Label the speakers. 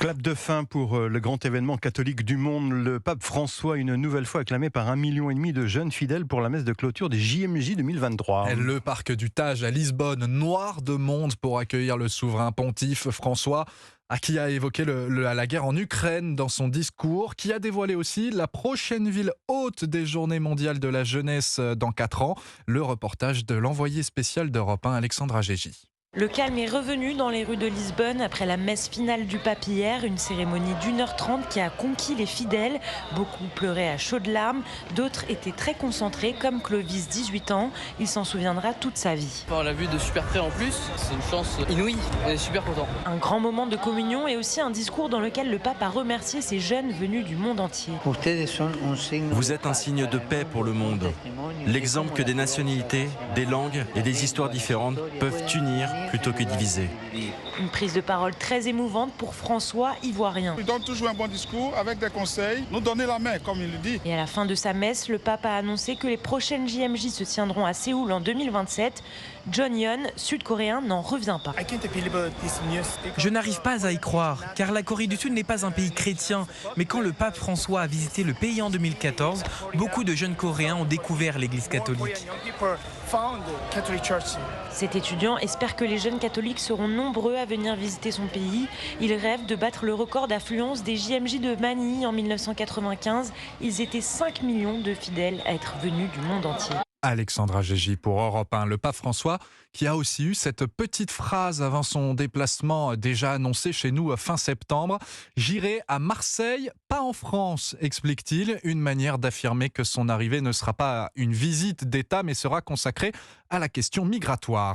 Speaker 1: Clap de fin pour le grand événement catholique du monde. Le pape François, une nouvelle fois acclamé par 1,5 million de jeunes fidèles pour la messe de clôture des JMJ 2023.
Speaker 2: Le parc du Tage à Lisbonne, noir de monde pour accueillir le souverain pontife François, à qui a évoqué la guerre en Ukraine dans son discours, qui a dévoilé aussi la prochaine ville hôte des Journées mondiales de la jeunesse dans 4 ans. Le reportage de l'envoyé spécial d'Europe 1, Alexandre Agégi.
Speaker 3: Le calme est revenu dans les rues de Lisbonne après la messe finale du pape hier, une cérémonie d'1h30 qui a conquis les fidèles. Beaucoup pleuraient à chaudes larmes, d'autres étaient très concentrés comme Clovis, 18 ans. Il s'en souviendra toute sa vie.
Speaker 4: On l'a vu de super près en plus, c'est une chance inouïe, on est super contents.
Speaker 3: Un grand moment de communion et aussi un discours dans lequel le pape a remercié ces jeunes venus du monde entier.
Speaker 5: Vous êtes un signe de paix pour le monde. L'exemple que des nationalités, des langues et des histoires différentes peuvent unir plutôt que diviser.
Speaker 3: Une prise de parole très émouvante pour François, ivoirien.
Speaker 6: Il donne toujours un bon discours avec des conseils, nous donner la main comme il le dit.
Speaker 3: Et à la fin de sa messe, le pape a annoncé que les prochaines JMJ se tiendront à Séoul en 2027. John Yeon, sud-coréen, n'en revient pas.
Speaker 7: Je n'arrive pas à y croire, car la Corée du Sud n'est pas un pays chrétien. Mais quand le pape François a visité le pays en 2014, beaucoup de jeunes Coréens ont découvert l'église catholique.
Speaker 3: Cet étudiant espère que les jeunes catholiques seront nombreux à venir visiter son pays. Il rêve de battre le record d'affluence des JMJ de Manille en 1995. Ils étaient 5 millions de fidèles à être venus du monde entier.
Speaker 2: Alexandre Agégi pour Europe 1. Le pape François qui a aussi eu cette petite phrase avant son déplacement déjà annoncé chez nous fin septembre. « J'irai à Marseille, pas en France », explique-t-il. Une manière d'affirmer que son arrivée ne sera pas une visite d'État mais sera consacrée à la question migratoire.